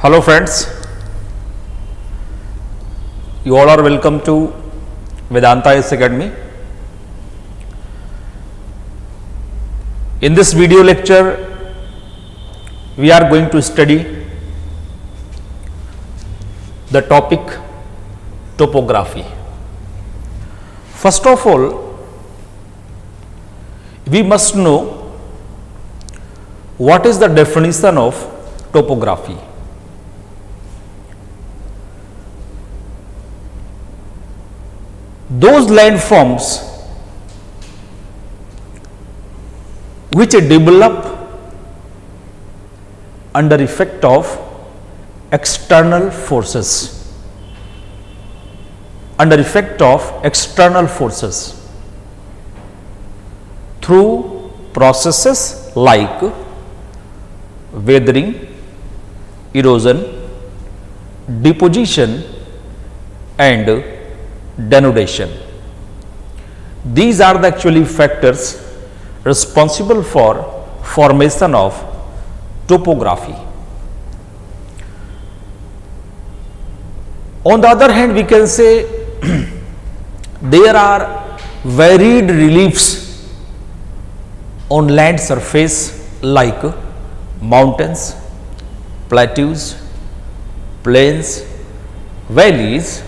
Hello friends, you all are welcome to Vedanta IAS Academy. In this video lecture, we are going to study the topic topography. First of all, we must know what is the definition of topography. Those landforms which develop under effect of external forces, through processes like weathering, erosion, deposition and denudation. These are the actually factors responsible for formation of topography. On the other hand, we can say there are varied reliefs on land surface like mountains, plateaus, plains, valleys.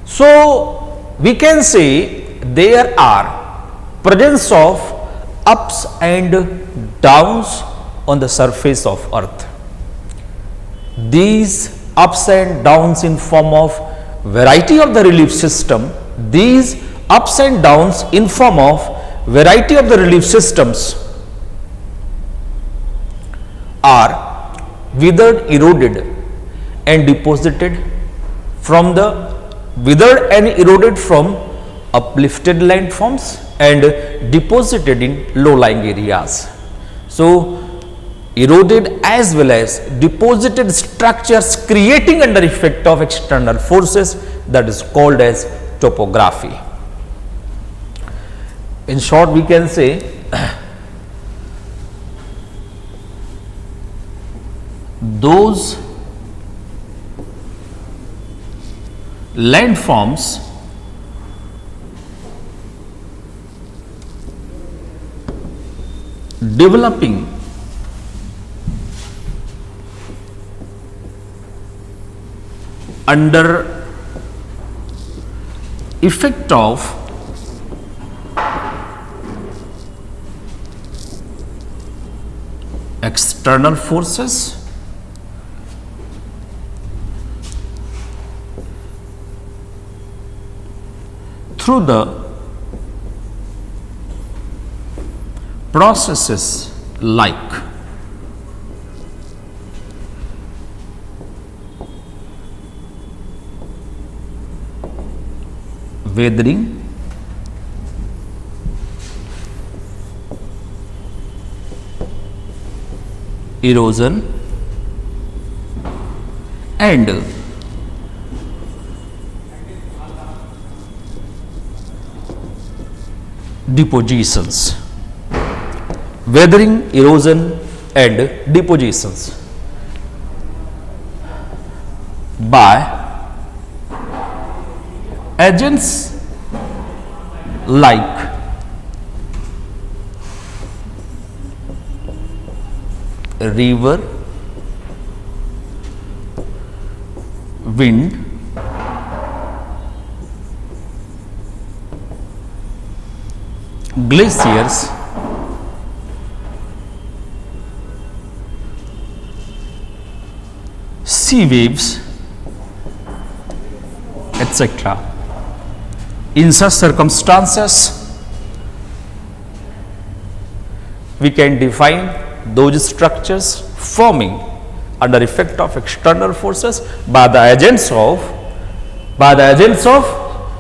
So we can say there are presence of ups and downs on the surface of earth. These ups and downs in form of variety of the relief system, these ups and downs in form of variety of the relief systems are withered, eroded and deposited from uplifted landforms and deposited in low-lying areas. So, eroded as well as deposited structures creating under effect of external forces, that is called as topography. In short, we can say those landforms developing under effect of external forces through the processes like weathering, erosion and depositions. Weathering, erosion and depositions by agents like river, wind, glaciers, sea waves, etc. In such circumstances, we can define those structures forming under effect of external forces by the agents of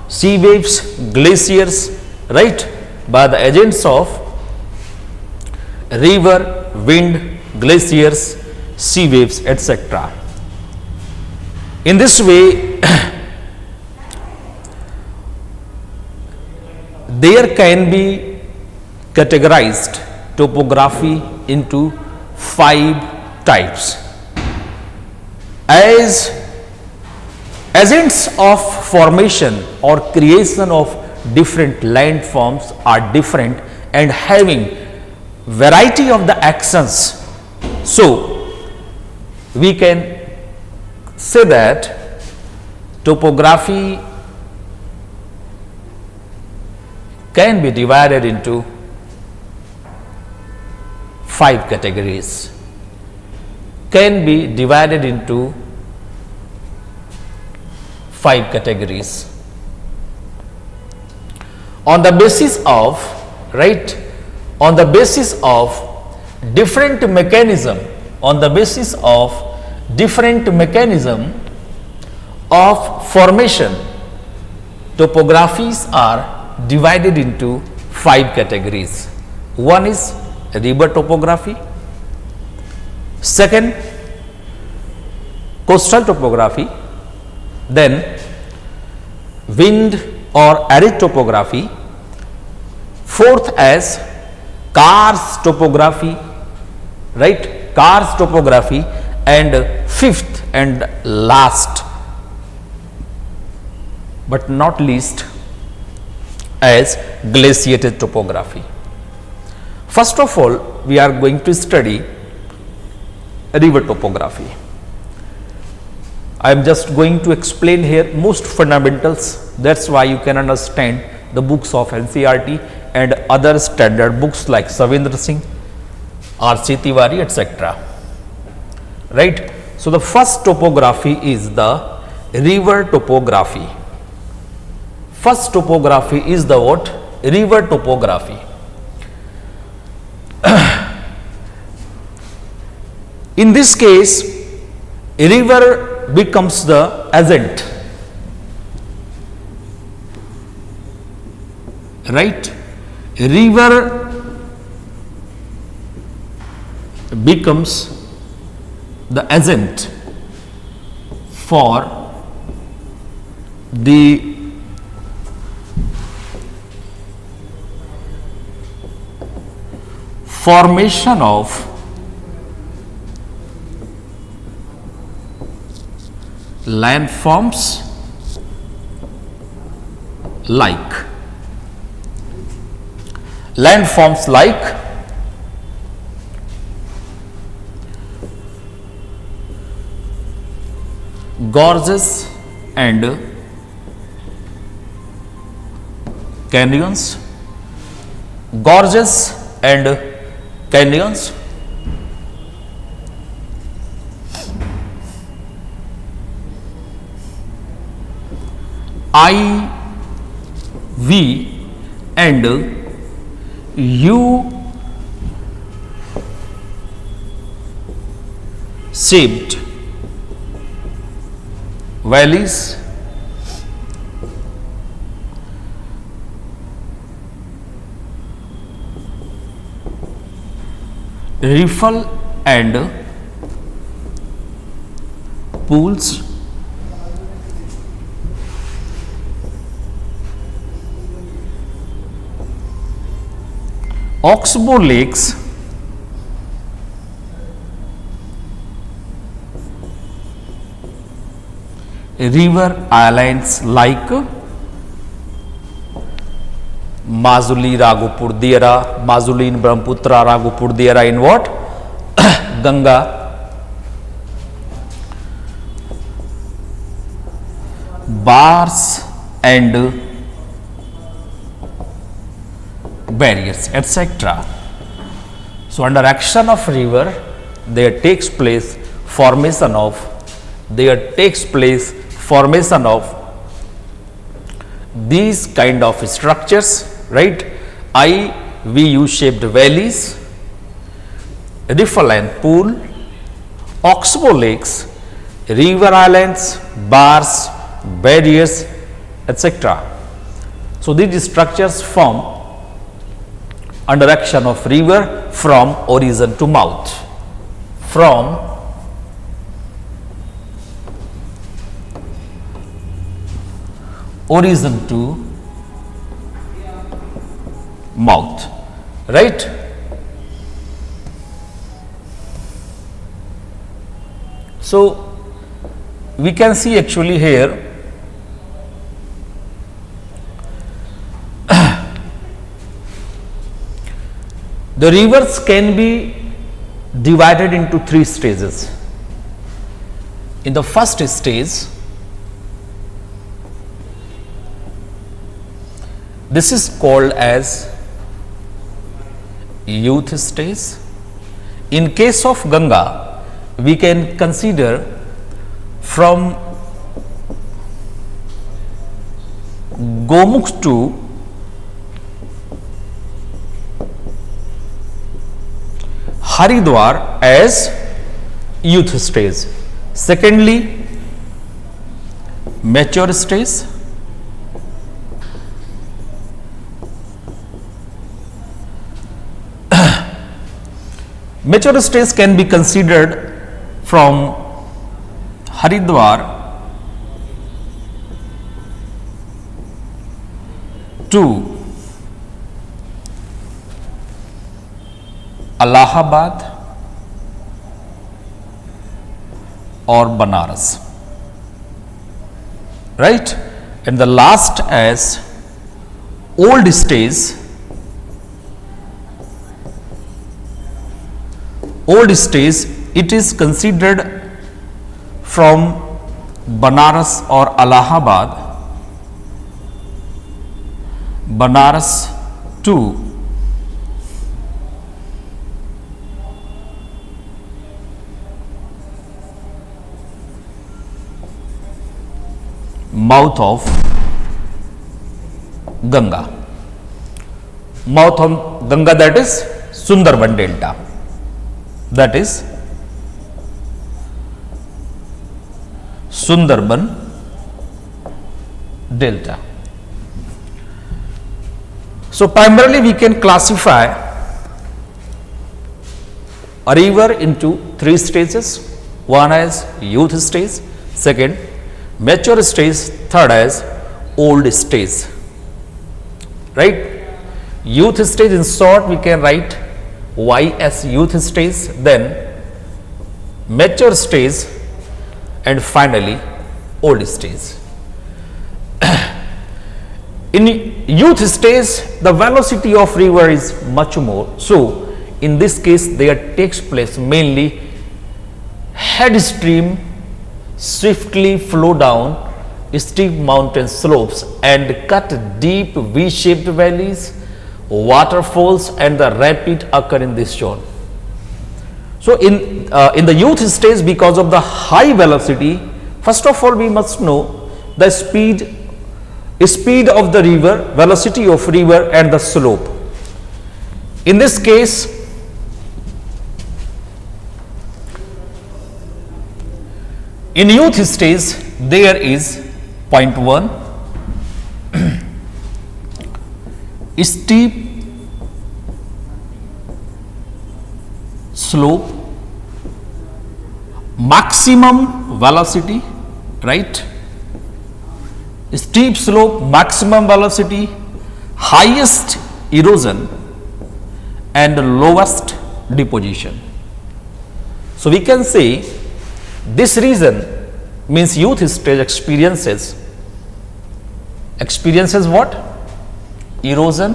sea waves, glaciers, right, by the agents of river, wind, glaciers, sea waves, etc. In this way, there can be categorized topography into 5 types. as agents of formation or creation of different landforms are different and having variety of the actions. So we can say that topography can be divided into 5 categories, can be divided into 5 categories on the basis of, right, on the basis of different mechanism, on the basis of different mechanism of formation. Topographies are divided into 5 categories. One is river topography, second coastal topography, then wind or arid topography, fourth as karst topography, right, karst topography, and fifth and last but not least as glaciated topography. First of all, we are going to study river topography. I am just going to explain here most fundamentals. That's why you can understand the books of NCERT and other standard books like Savendra Singh, R.C. Tiwari, etc. Right. So the first topography is the river topography. First topography is the what? River topography. In this case, a river becomes the agent, right? A river becomes the agent for the formation of landforms like gorges and canyons, gorges and canyons, I, V and U shaped valleys, riffle and pools, oxbow lakes, river islands like Majuli, Raghupur, Dera, Majuli in Brahmaputra, Raghupur, Dera in what? Ganga, bars and barriers, etc. So under action of river, there takes place formation of these kind of structures, right? I, V, U shaped valleys, riffle and pool, oxbow lakes, river islands, bars, barriers, etc. So these structures form under action of river from origin to mouth, from origin to mouth, right? So we can see actually here the rivers can be divided into three stages. In the first stage, this is called as youth stage. In case of Ganga, we can consider from Gomukh to Haridwar as youth stage. Secondly, mature stage. Mature stage can be considered from Haridwar to Allahabad or Banaras, right? And the last as old stage. Old stage, it is considered from Banaras or Allahabad, Banaras to mouth of Ganga. Mouth of Ganga, that is Sundarban Delta. That is Sundarban Delta. So primarily we can classify a river into three stages. One as youth stage, second mature stage, third as old stage, right? Youth stage, in short we can write Y as youth stage, then mature stage, and finally old stage. In youth stage, the velocity of river is much more. So in this case, there takes place mainly head stream swiftly flow down steep mountain slopes and cut deep V-shaped valleys, waterfalls, and the rapid occur in this zone. So in the youth stage, because of the high velocity, first of all we must know the speed of the river, velocity of river, and the slope. In this case, in youth stage there is 0.1 steep slope, maximum velocity, right? Steep slope, maximum velocity, highest erosion, and lowest deposition. So we can say this region means youth stage experiences what? Erosion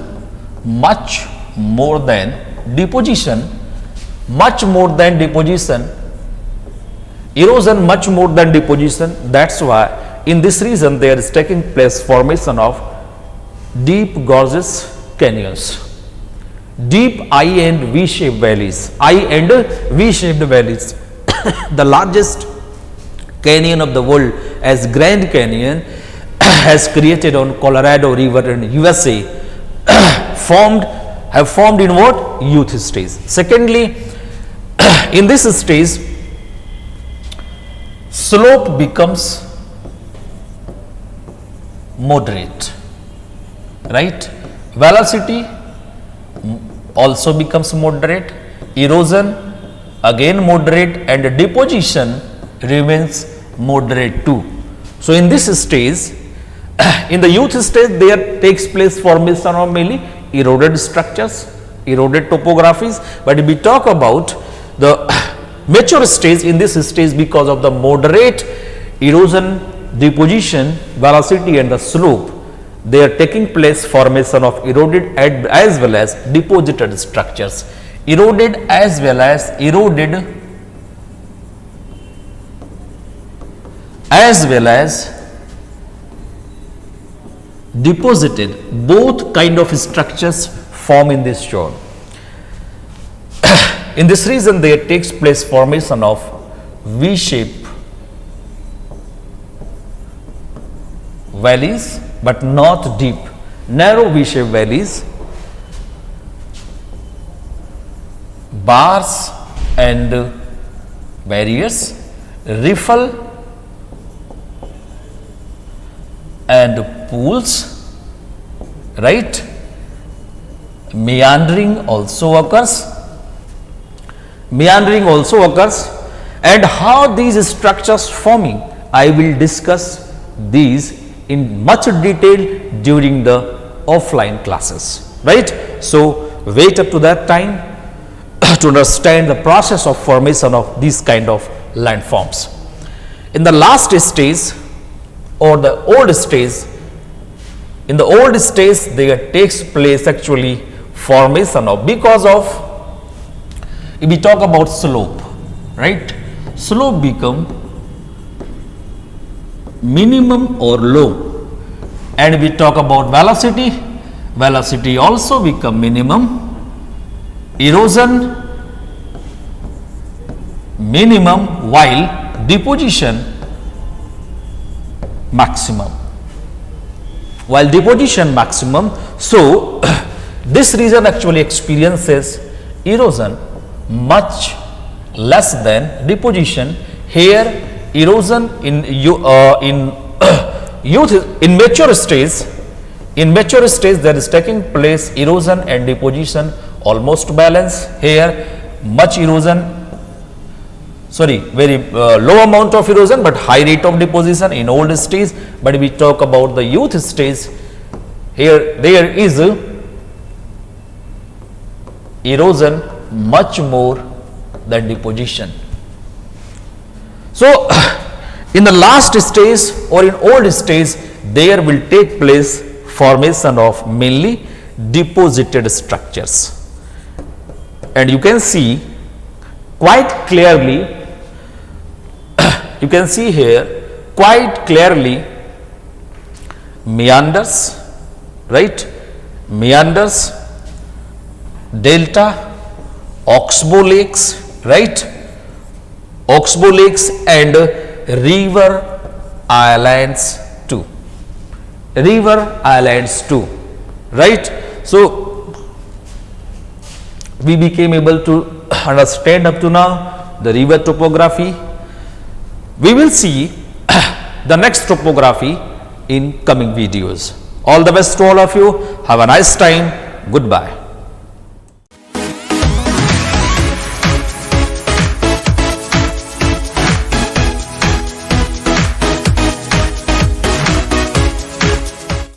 much more than deposition, erosion much more than deposition. That's why in this region there is taking place formation of deep gorges canyons, deep I and V-shaped valleys, the largest canyon of the world as Grand Canyon has created on Colorado River in USA have formed in what? Youth stage. Secondly, in this stage slope becomes moderate, right? Velocity also becomes moderate, erosion again moderate, and deposition remains moderate too. So in this stage, in the youth stage, there takes place formation of mainly eroded structures, eroded topographies. But if we talk about the mature stage, in this stage, because of the moderate erosion, deposition, velocity and the slope, they are taking place formation of eroded as well as deposited structures. Eroded as well as deposited, both kind of structures form in this zone. In this region there takes place formation of V-shape valleys, but not deep, narrow V-shaped valleys, bars and barriers, riffle and pools, right? Meandering also occurs. And how these structures forming, I will discuss these in much detail during the offline classes, right? So wait up to that time to understand the process of formation of these kind of landforms. In the last stage or the old stage, in the old stage there takes place actually formation of, because of, if we talk about slope, right? Slope become minimum or low, and we talk about velocity also become minimum, erosion minimum, while deposition maximum. So this region actually experiences erosion much less than deposition. Here erosion in mature stage there is taking place erosion and deposition almost balance. Here much erosion, very low amount of erosion but high rate of deposition in old stage. But we talk about the youth stage, here there is erosion much more than deposition. So in the last stage or in old stage there will take place formation of mainly deposited structures, and you can see quite clearly, you can see here quite clearly meanders, right? Meanders, delta, oxbow lakes, right? Oxbow lakes and river islands too. Right? So we became able to understand up to now the river topography. We will see the next topography in coming videos. All the best to all of you. Have a nice time. Goodbye.